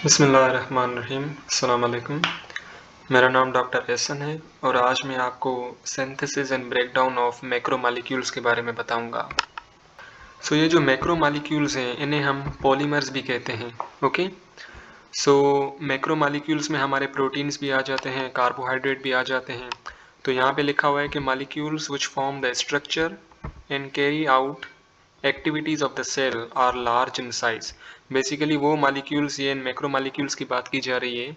बिस्मिल्लाहिर्रहमानिर्रहीम। अस्सलाम वालेकुम। मेरा नाम डॉक्टर एहसन है और आज मैं आपको synthesis and breakdown of macromolecules के बारे में बताऊंगा। ये जो मैक्रोमोलेक्यूल्स हैं इन्हें हम पॉलीमर्स भी कहते हैं। ओके। सो मैक्रोमोलेक्यूल्स में हमारे प्रोटीन्स भी आ जाते हैं, कार्बोहाइड्रेट भी आ जाते हैं। तो यहाँ पे लिखा हुआ है कि molecules which form the structure and carry out activities of the cell are large in size. Basically वो मॉलिक्यूल्स, ये मैक्रोमोलेक्यूल्स की बात की जा रही है।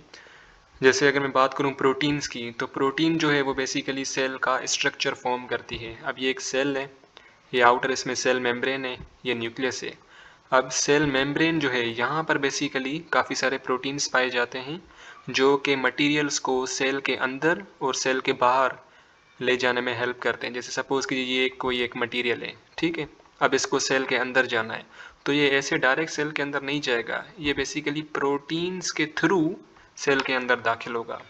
जैसे अगर मैं बात करूं प्रोटीन्स की, तो प्रोटीन जो है वो बेसिकली सेल का स्ट्रक्चर फॉर्म करती है। अब ये एक सेल है, ये आउटर इसमें सेल मेम्ब्रेन है, ये न्यूक्लियस है। अब सेल मेम्ब्रेन जो है यहाँ पर बेसिकली काफ़ी सारे प्रोटीन्स पाए जाते हैं जो कि मटेरियल्स को सेल के अंदर और सेल के बाहर ले जाने में हेल्प करते हैं। जैसे सपोज़ कीजिए ये कोई एक मटेरियल है, ठीक है। अब इसको सेल के अंदर जाना है, तो ये ऐसे डायरेक्ट सेल के अंदर नहीं जाएगा, ये बेसिकली प्रोटीन्स के थ्रू सेल के अंदर दाखिल होगा।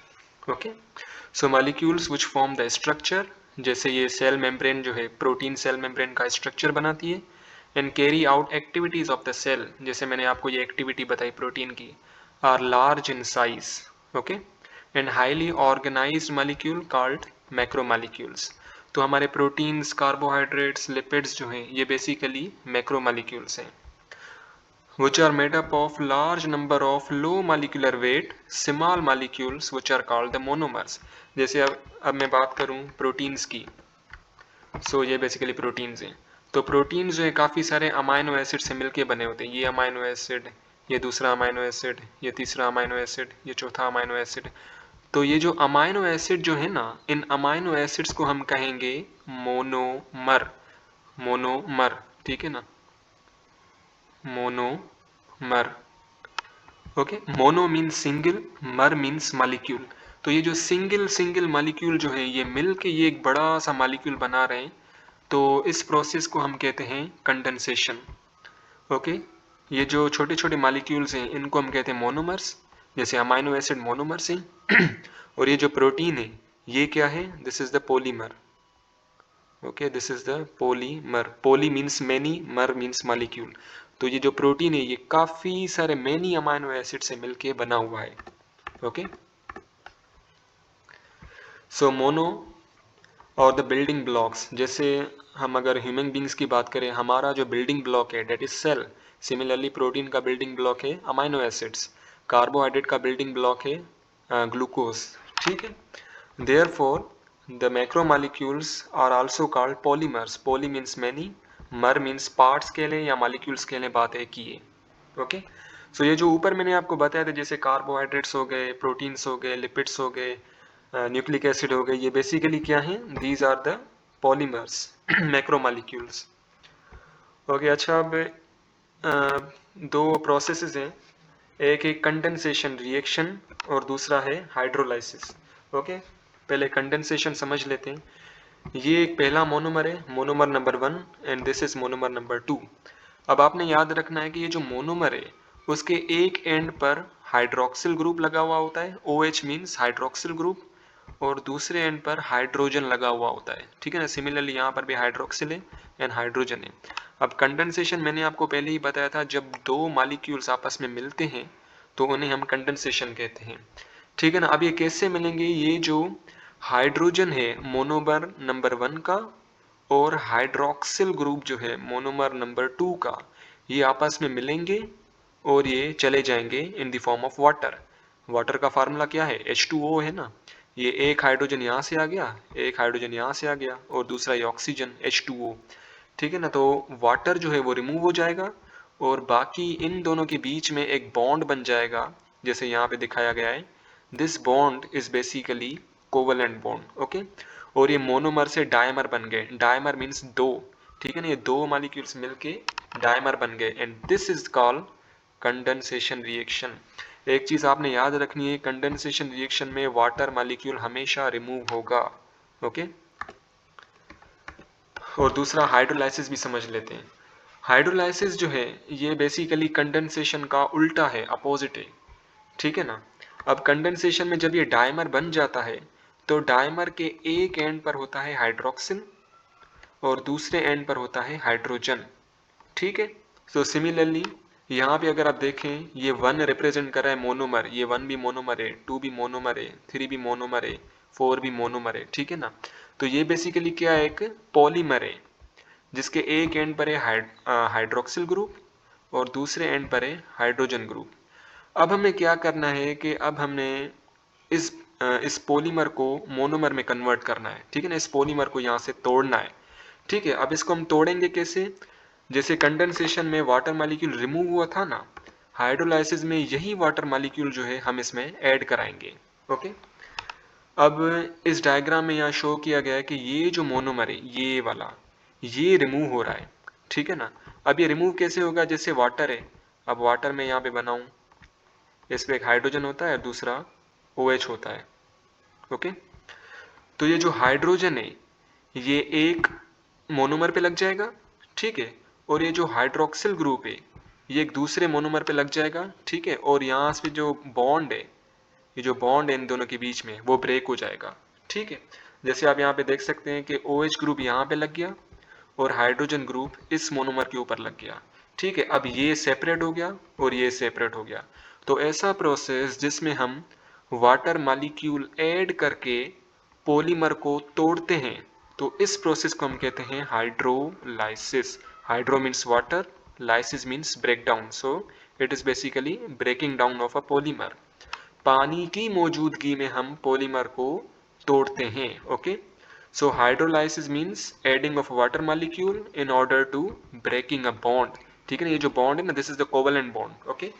Okay. So molecules which form the structure, जैसे ये सेल मेम्ब्रेन जो है, प्रोटीन सेल मेम्ब्रेन का स्ट्रक्चर बनाती है। And carry out activities of the cell, जैसे मैंने आपको ये एक्टिविटी बताई प्रोटीन की, are large in size. Okay. And highly organised molecule called macromolecules. तो हमारे प्रोटीन्स, कार्बोहाइड्रेट्स, लिपिड्स जो हैं ये बेसिकली मैक्रोमोलेक्यूल्स हैं, which are made up of large number of low molecular weight small molecules which are called the monomers। जैसे अब मैं बात करूं प्रोटीन्स की, ये बेसिकली प्रोटीन्स हैं। तो प्रोटीन्स जो है काफ़ी सारे अमाइनो एसिड से मिलके बने होते हैं। ये अमाइनो एसिड, ये दूसरा अमाइनो एसिड, ये तीसरा अमाइनो एसिड, ये चौथा अमाइनो एसिड। तो ये जो अमाइनो एसिड जो है ना, इन अमाइनो एसिड्स को हम कहेंगे मोनोमर। मोनोमर, ठीक है ना, monomer. Okay. Mono means single, मर मीन्स मॉलिक्यूल। तो ये जो सिंगल सिंगल मॉलिक्यूल जो है ये मिल के ये एक बड़ा सा मॉलिक्यूल बना रहे हैं। तो इस प्रोसेस को हम कहते हैं कंडेंसेशन। ओके। ये जो छोटे छोटे मॉलिक्यूल्स हैं इनको हम कहते हैं मोनोमर्स। जैसे अमाइनो एसिड मोनोमर्स हैं और ये जो प्रोटीन है ये क्या है, this is the polymer. Okay, this is the polymer. Poly means many, मर मीन्स मॉलिक्यूल। तो ये जो प्रोटीन है ये काफी सारे मैनी अमाइनो एसिड से मिलके बना हुआ है। ओके। सो मोनो और द बिल्डिंग ब्लॉक्स, जैसे हम अगर ह्यूमन बींग्स की बात करें, हमारा जो बिल्डिंग ब्लॉक है that is cell. Similarly protein का बिल्डिंग ब्लॉक है अमाइनो एसिड्स, कार्बोहाइड्रेट का बिल्डिंग ब्लॉक है ग्लूकोज, ठीक है। Therefore, the macromolecules are also called polymers. Poly means many, mer means parts के लिए या molecules के लिए बात है की है। ओके। सो ये जो ऊपर मैंने आपको बताया था, जैसे कार्बोहाइड्रेट्स हो गए, प्रोटीन्स हो गए, लिपिड्स हो गए, न्यूक्लिक एसिड हो गए, ये बेसिकली क्या हैं, these are the polymers, macromolecules. Okay. अच्छा, अब दो प्रोसेसेस हैं, एक है कंडेंसेशन रिएक्शन और दूसरा है हाइड्रोलाइसिस। ओके। पहले कंडेंसेशन समझ लेते हैं। ये एक पहला मोनोमर है, monomer number 1, and this is monomer number 2। अब आपने याद रखना है कि ये जो मोनोमर है उसके एक एंड पर हाइड्रोक्सिल ग्रुप लगा हुआ होता है, OH मीन्स हाइड्रोक्सिल ग्रुप, और दूसरे एंड पर हाइड्रोजन लगा हुआ होता है, ठीक है ना। सिमिलरली यहाँ पर भी हाइड्रोक्सिल है एंड हाइड्रोजन है। अब कंडेंसेशन मैंने आपको पहले ही बताया था, जब दो मॉलिक्यूल्स आपस में मिलते हैं तो उन्हें हम कंडेंसेशन कहते हैं, ठीक है ना। अब ये कैसे मिलेंगे, ये जो हाइड्रोजन है मोनोमर नंबर 1 का और हाइड्रोक्सिल ग्रुप जो है मोनोमर नंबर 2 का, ये आपस में मिलेंगे और ये चले जाएंगे in the form of water. Water का फार्मूला क्या है, H2O है ना। ये एक हाइड्रोजन यहाँ से आ गया, एक हाइड्रोजन यहाँ से आ गया और दूसरा ये ऑक्सीजन H2O, ठीक है ना। तो वाटर जो है वो रिमूव हो जाएगा और बाकी इन दोनों के बीच में एक बॉन्ड बन जाएगा, जैसे यहाँ पे दिखाया गया है। This bond is basically covalent bond. Okay. और ये मोनोमर से डायमर बन गए, डायमर मीन्स दो, ठीक है ना। ये दो मॉलिक्यूल्स मिलके डायमर बन गए and this is called condensation reaction. एक चीज आपने याद रखनी है, कंडेंसेशन रिएक्शन में वाटर मॉलिक्यूल हमेशा रिमूव होगा। ओके। और दूसरा हाइड्रोलाइसिस भी समझ लेते हैं। हाइड्रोलाइसिस जो है ये बेसिकली कंडेंसेशन का उल्टा है, अपोजिट है, ठीक है ना। अब कंडेंसेशन में जब ये डायमर बन जाता है तो डायमर के एक एंड पर होता है हाइड्रोक्सिल और दूसरे एंड पर होता है हाइड्रोजन, ठीक है। सो सिमिलरली यहाँ पे अगर आप देखें ये 1 रिप्रेजेंट कर रहा है मोनोमर, ये 1 भी मोनोमर है, 2 भी मोनोमर है, 3 भी मोनोमर है, 4 भी मोनोमर है, ठीक है ना। तो ये बेसिकली क्या है, एक पॉलीमर है जिसके एक एंड पर है हाइड्रोक्सिल ग्रुप और दूसरे एंड पर है हाइड्रोजन ग्रुप। अब हमें क्या करना है कि अब हमने इस इस पॉलीमर को मोनोमर में कन्वर्ट करना है, ठीक है ना। इस पॉलीमर को यहाँ से तोड़ना है, ठीक है। अब इसको हम तोड़ेंगे कैसे, जैसे कंडेंसेशन में वाटर मॉलिक्यूल रिमूव हुआ था ना, हाइड्रोलाइसिस में यही वाटर मॉलिक्यूल जो है हम इसमें ऐड कराएंगे, ओके। अब इस डायग्राम में यहाँ शो किया गया है कि ये जो मोनोमर है ये वाला, ये रिमूव हो रहा है, ठीक है ना। अब ये रिमूव कैसे होगा, जैसे वाटर है, अब वाटर में यहाँ पे बनाऊं, इस पे एक हाइड्रोजन होता है, दूसरा OH होता है, ओके। तो ये जो हाइड्रोजन है ये एक मोनोमर पे लग जाएगा, ठीक है, और ये जो हाइड्रोक्सिल ग्रुप है ये एक दूसरे मोनोमर पे लग जाएगा, ठीक है, और यहाँ से जो बॉन्ड है, ये जो बॉन्ड है इन दोनों के बीच में वो ब्रेक हो जाएगा, ठीक है। जैसे आप यहाँ पे देख सकते हैं कि OH ग्रुप यहाँ पे लग गया और हाइड्रोजन ग्रुप इस मोनोमर के ऊपर लग गया, ठीक है। अब ये सेपरेट हो गया और ये सेपरेट हो गया। तो ऐसा प्रोसेस जिसमें हम वाटर मॉलिक्यूल ऐड करके पॉलीमर को तोड़ते हैं, तो इस प्रोसेस को हम कहते हैं hydrolysis. Hydro means water, lysis means break down, so it is basically breaking down of a polymer. पानी की मौजूदगी में हम पॉलीमर को तोड़ते हैं, okay. So hydrolysis means adding of water molecule in order to breaking a bond, ठीक है ना। ये जो बॉन्ड है ना, this is the covalent bond, okay.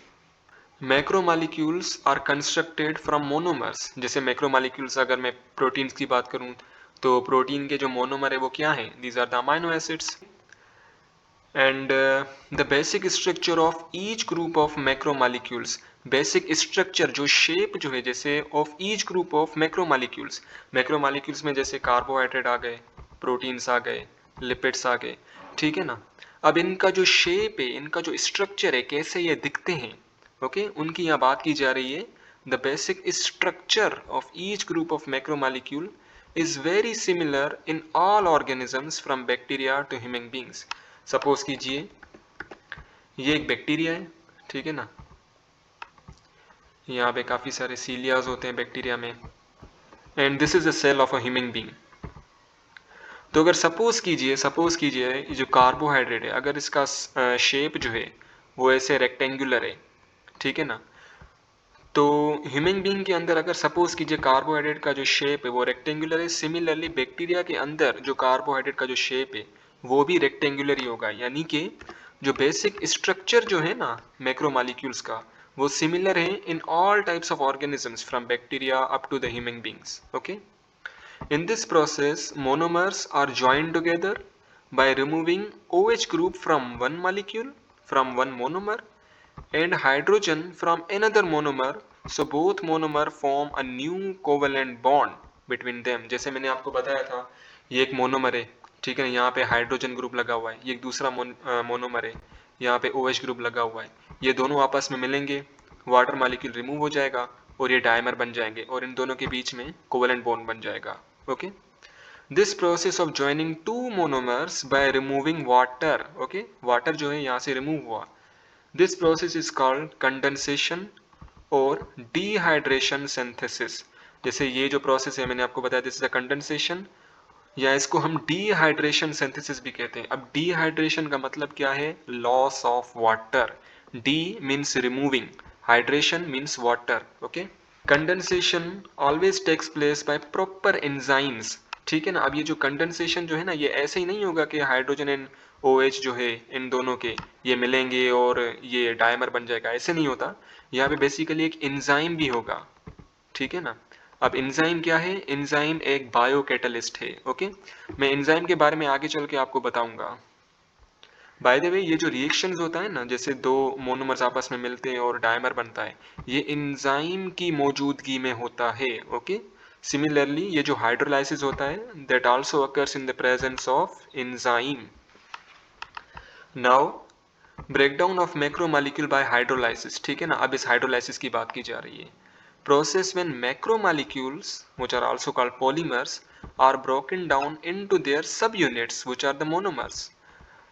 Macromolecules are constructed from monomers. जैसे मैक्रोमॉलिक्यूल्स, अगर मैं प्रोटीन्स की बात करूं तो प्रोटीन के जो मोनोमर है वो क्या है, these are the amino acids. And the basic structure of each group of macromolecules, basic structure जो शेप जो है जैसे of each group of macromolecules, macromolecules में जैसे कार्बोहाइड्रेट आ गए, प्रोटीन्स आ गए, लिपिड्स आ गए, ठीक है ना। अब इनका जो शेप है, इनका जो स्ट्रक्चर है, कैसे ये दिखते हैं, ओके, उनकी यहाँ बात की जा रही है। The basic structure of each group of macromolecule is very similar in all organisms from bacteria to human beings। Suppose कीजिए ये एक बैक्टीरिया है, ठीक है ना, यहाँ पे काफ़ी सारे सीलियाज होते हैं बैक्टीरिया में, and this is a cell of a human being. तो अगर सपोज कीजिए ये जो कार्बोहाइड्रेट है, अगर इसका शेप जो है वो ऐसे रेक्टेंगुलर है, ठीक है ना, तो ह्यूमन बीइंग के अंदर अगर सपोज कीजिए कार्बोहाइड्रेट का जो शेप है वो रेक्टेंगुलर है, सिमिलरली बैक्टीरिया के अंदर जो कार्बोहाइड्रेट का जो शेप है वो भी रेक्टेंगुलर ही होगा। यानी कि जो बेसिक स्ट्रक्चर जो है ना मैक्रोमॉलिक्यूल्स का, वो सिमिलर है in all types of organisms from bacteria up to the human beings, okay. In this process, monomers are joined together by removing OH group from one molecule, from one monomer, and hydrogen from another monomer, so both monomer form a new covalent bond between them। जैसे मैंने आपको बताया था ये एक monomer है, ठीक है, यहाँ पे हाइड्रोजन ग्रुप लगा हुआ है, ये एक दूसरा मोनोमर है, यहाँ पे OH ग्रुप लगा हुआ है, ये दोनों आपस में मिलेंगे, वाटर मॉलिक्यूल रिमूव हो जाएगा और ये डायमर बन जाएंगे और इन दोनों के बीच में कोवेलेंट बॉन्ड बन जाएगा, okay. This process of joining two monomers by removing water, okay, water जो है यहाँ से रिमूव हुआ, this process is called condensation और डिहाइड्रेशन सिंथेसिस। जैसे ये जो प्रोसेस है मैंने आपको बताया, दिस इज अ कंडेंसेशन, या इसको हम डिहाइड्रेशन सिंथेसिस भी कहते हैं। अब डिहाइड्रेशन का मतलब क्या है, loss of water. De means removing, hydration means water, okay. Condensation always takes place by proper enzymes, ठीक है ना। अब ये जो कंडेंसेशन जो है ना, ये ऐसे ही नहीं होगा कि हाइड्रोजन एंड OH जो है इन दोनों के ये मिलेंगे और ये डायमर बन जाएगा, ऐसे नहीं होता। यहाँ पे बेसिकली एक एंजाइम भी होगा, ठीक है ना। अब एंजाइम क्या है, एंजाइम एक बायो कैटलिस्ट है, ओके। मैं एंजाइम के बारे में आगे चल के आपको बताऊंगा। बाय द वे ये जो रिएक्शंस होता है ना, जैसे दो मोनोमर्स आपस में मिलते हैं और डायमर बनता है, ये एंजाइम की मौजूदगी में होता है, ओके। सिमिलरली ये जो हाइड्रोलाइसिस होता है that also occurs in the presence of enzyme. Now breakdown of macromolecule by hydrolysis, ठीक है ना। अब इस हाइड्रोलाइसिस की बात की जा रही है। Process when macromolecules, which are also called polymers, are broken down into their subunits, which are the monomers.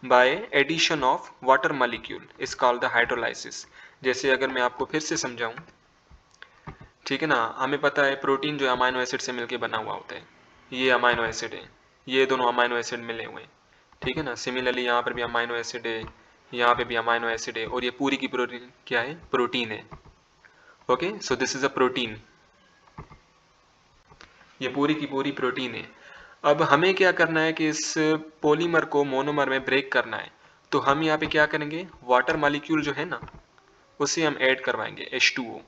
By addition of water molecule is called the hydrolysis. जैसे अगर मैं आपको फिर से समझाऊं, ठीक है ना, हमें पता है प्रोटीन जो अमाइनो एसिड से मिलकर बना हुआ होता है, ये अमाइनो एसिड है, ये दोनों अमाइनो एसिड मिले हुए हैं, ठीक है ना। सिमिलरली यहाँ पर भी अमाइनो एसिड है, यहाँ पे भी अमाइनो एसिड है, और ये पूरी की प्रोटीन क्या है, प्रोटीन है। Okay, so this is a protein, ये पूरी की पूरी प्रोटीन है। अब हमें क्या करना है कि इस पॉलीमर को मोनोमर में ब्रेक करना है, तो हम यहाँ पे क्या करेंगे, वाटर मॉलिक्यूल जो है ना उसे हम ऐड करवाएंगे H2O।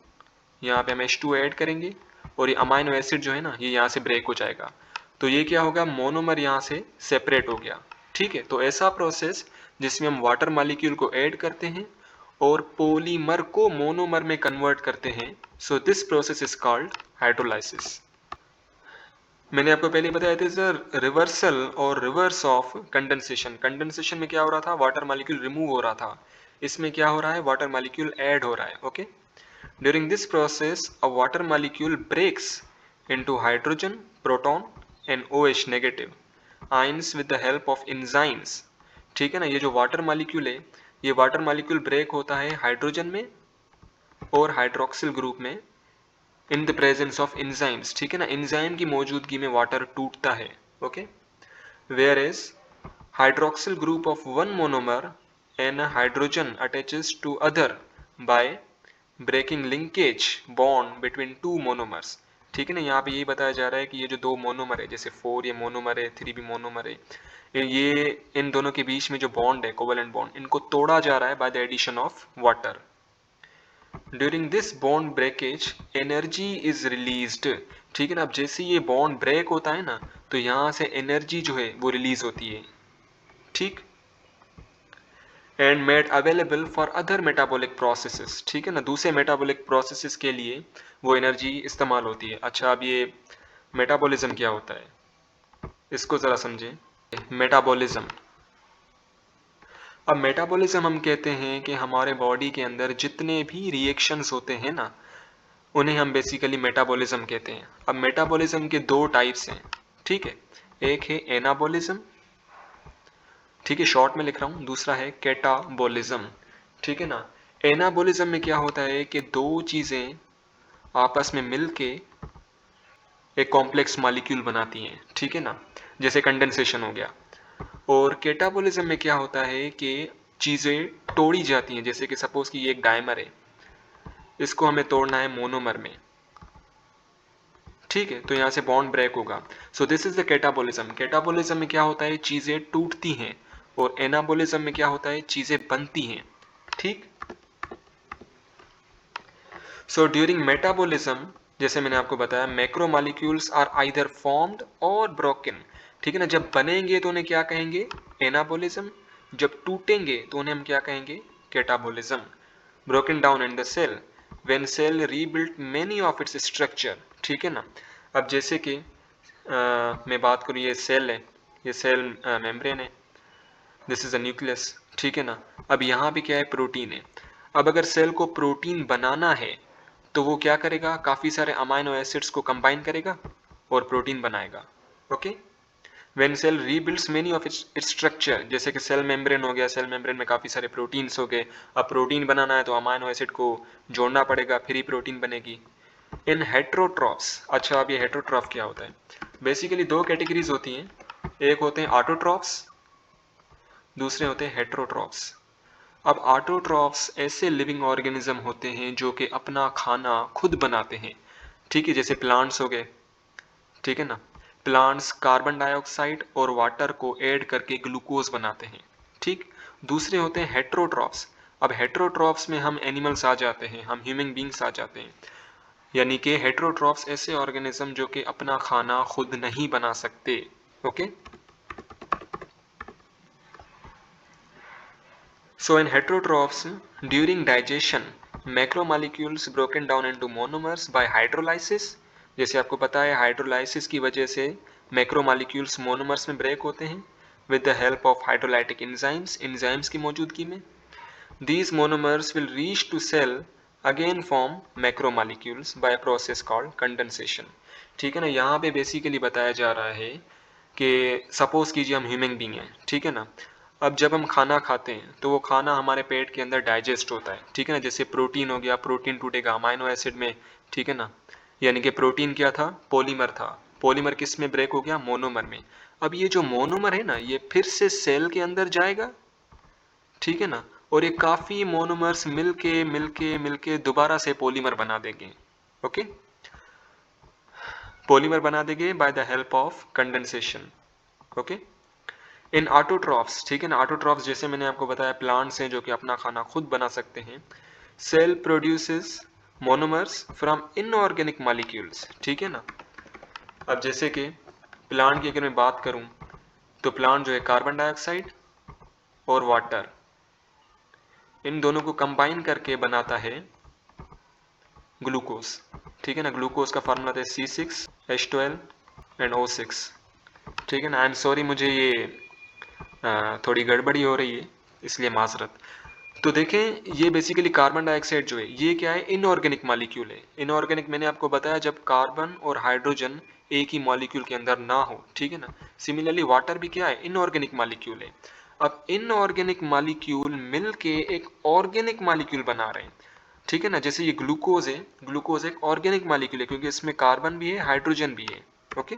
यहाँ पे हम H2O ऐड करेंगे और ये अमाइनो एसिड जो है ना ये यहाँ से ब्रेक हो जाएगा, तो ये क्या होगा, मोनोमर यहाँ से सेपरेट हो गया। ठीक है, तो ऐसा प्रोसेस जिसमें हम वाटर मॉलिक्यूल को ऐड करते हैं और पॉलीमर को मोनोमर में कन्वर्ट करते हैं, so this process is called hydrolysis. मैंने आपको पहले बताया था सर, रिवर्सल और रिवर्स ऑफ कंडेंसेशन। कंडेंसेशन में क्या हो रहा था, वाटर मॉलिक्यूल रिमूव हो रहा था, इसमें क्या हो रहा है, वाटर मॉलिक्यूल ऐड हो रहा है। Okay, during this process a water molecule breaks into hydrogen, proton and OH negative ions with the help of enzymes. ठीक है ना, ये जो वाटर मॉलिक्यूल है, ये वाटर मॉलिक्यूल ब्रेक होता है हाइड्रोजन में और हाइड्रोक्सिल ग्रुप में इन द प्रेजेंस ऑफ एंजाइम्स। ठीक है ना, एंजाइम की मौजूदगी में वाटर टूटता है। Okay, where is hydroxyl group of one monomer and hydrogen attaches to other by breaking linkage bond between two monomers. ठीक है ना, यहाँ पे यही बताया जा रहा है कि ये जो दो मोनोमर है, जैसे 4 ये मोनोमर है, 3 भी मोनोमर है, ये इन दोनों के बीच में जो बॉन्ड है, कोवेलेंट बॉन्ड, इनको तोड़ा जा रहा है by the addition of water. During this bond breakage energy is released. ठीक है ना, अब जैसे ये बॉन्ड ब्रेक होता है ना, तो यहाँ से एनर्जी जो है वो रिलीज होती है। ठीक, and made available for other metabolic processes. ठीक है ना, दूसरे मेटाबॉलिक प्रोसेसेस के लिए वो एनर्जी इस्तेमाल होती है। अच्छा, अब ये मेटाबॉलिज्म क्या होता है, इसको ज़रा समझें। मेटाबॉलिज्म, अब मेटाबॉलिज्म हम कहते हैं कि हमारे बॉडी के अंदर जितने भी रिएक्शंस होते हैं ना, उन्हें हम बेसिकली मेटाबॉलिज्म कहते हैं। अब मेटाबॉलिज्म के दो टाइप्स हैं। ठीक है, एक है एनाबॉलिज्म, ठीक है, शॉर्ट में लिख रहा हूँ, दूसरा है कैटाबॉलिज्म। ठीक है ना, एनाबॉलिज्म में क्या होता है कि दो चीज़ें आपस में मिलके एक कॉम्प्लेक्स मॉलिक्यूल बनाती हैं। ठीक है ना, जैसे कंडेंसेशन हो गया। और कैटाबॉलिज्म में क्या होता है कि चीज़ें तोड़ी जाती हैं, जैसे कि सपोज कि ये एक डायमर है, इसको हमें तोड़ना है मोनोमर में। ठीक है, तो यहाँ से बॉन्ड ब्रेक होगा। So this is the catabolism. Catabolism में क्या होता है, चीज़ें टूटती हैं, और एनाबॉलिज्म में क्या होता है, चीज़ें बनती हैं। ठीक, सो ड्यूरिंग मेटाबॉलिज्म, जैसे मैंने आपको बताया, मैक्रोमॉलिक्यूल्स आर आइदर फॉर्म्ड और ब्रोकन। ठीक है ना, जब बनेंगे तो उन्हें क्या कहेंगे, एनाबॉलिज्म, जब टूटेंगे तो उन्हें हम क्या कहेंगे, catabolism. Broken down in the cell when cell rebuilt many of its structure. ठीक है ना, अब जैसे कि मैं बात करूँ, ये सेल है, ये सेल मेम्ब्रेन है, दिस इज अ न्यूक्लियस। ठीक है ना, अब यहाँ पे क्या है, प्रोटीन है। अब अगर सेल को प्रोटीन बनाना है तो वो क्या करेगा, काफ़ी सारे अमाइनो एसिड्स को कंबाइन करेगा और प्रोटीन बनाएगा। Okay, when cell rebuilds many of its structure, जैसे कि सेल मेम्ब्रेन हो गया, सेल मेम्ब्रेन में काफ़ी सारे प्रोटीन्स हो गए, अब प्रोटीन बनाना है तो अमाइनो एसिड को जोड़ना पड़ेगा, फिर ही प्रोटीन बनेगी। इन हेट्रोट्रॉफ्स, अच्छा अब ये हेट्रोट्रॉफ क्या होता है, बेसिकली दो कैटेगरीज होती हैं, एक होते हैं ऑटोट्रॉफ्स, दूसरे होते हैं हेट्रोट्रॉफ्स। अब ऑटोट्रॉफ्स ऐसे लिविंग ऑर्गेनिज्म होते हैं जो कि अपना खाना खुद बनाते हैं। ठीक है, जैसे प्लांट्स हो गए। ठीक है ना, प्लांट्स कार्बन डाइऑक्साइड और वाटर को ऐड करके ग्लूकोज बनाते हैं। ठीक, दूसरे होते हैं हेट्रोट्रॉफ्स। अब हेट्रोट्रॉफ्स में हम एनिमल्स आ जाते हैं, हम ह्यूमन बींग्स आ जाते हैं, यानी कि हेट्रोट्रॉफ्स ऐसे ऑर्गेनिज्म जो कि अपना खाना खुद नहीं बना सकते। Okay, so in heterotrophs, during digestion, macromolecules broken down into monomers by hydrolysis। जैसे आपको पता है हाइड्रोलाइसिस की वजह से मैक्रोमोलिक्यूल्स मोनोमर्स में ब्रेक होते हैं with the help of hydrolytic enzymes, enzymes की मौजूदगी में। These monomers will reach to cell again form macromolecules by a process called condensation। ठीक है ना, यहाँ पे बेसिकली बताया जा रहा है कि सपोज कीजिए हम ह्यूमन बींग हैं, ठीक है ना, अब जब हम खाना खाते हैं तो वो खाना हमारे पेट के अंदर डाइजेस्ट होता है, ठीक है ना। जैसे प्रोटीन हो गया, प्रोटीन टूटेगा अमाइनो एसिड में, ठीक है ना। यानी कि प्रोटीन क्या था, पॉलीमर था। पॉलीमर किस में ब्रेक हो गया, मोनोमर में। अब ये जो मोनोमर है ना, ये फिर से सेल के अंदर जाएगा, ठीक है ना। और ये काफी मोनोमर्स मिलके मिलके मिलके दोबारा से पॉलीमर बना देंगे। ओके, पॉलीमर बना देंगे by the help of condensation. Okay, in autotrophs, ठीक है ना। ऑटोट्रॉफ्स जैसे मैंने आपको बताया प्लांट्स हैं जो कि अपना खाना खुद बना सकते हैं। Cell produces monomers from inorganic molecules, ठीक है ना। अब जैसे कि प्लांट की अगर मैं बात करूं तो प्लांट जो है कार्बन डाइऑक्साइड और वाटर, इन दोनों को कंबाइन करके बनाता है ग्लूकोज, ठीक है ना। ग्लूकोज का फार्मूला था C6H12 एंड O6, ठीक है ना। आई एम सॉरी, मुझे ये थोड़ी गड़बड़ी हो रही है, इसलिए माजरत। तो देखें, ये बेसिकली कार्बन डाइऑक्साइड जो है ये क्या है, इनऑर्गेनिक मॉलिक्यूल है। इनऑर्गेनिक मैंने आपको बताया जब कार्बन और हाइड्रोजन एक ही मॉलिक्यूल के अंदर ना हो, ठीक है ना। सिमिलरली वाटर भी क्या है, इनऑर्गेनिक मॉलिक्यूल है। अब इनऑर्गेनिक मॉलिक्यूल मिलके एक ऑर्गेनिक मॉलिक्यूल बना रहे हैं, ठीक है ना। जैसे ये ग्लूकोज है, ग्लूकोज एक ऑर्गेनिक मॉलिक्यूल है क्योंकि इसमें कार्बन भी है, हाइड्रोजन भी है। ओके।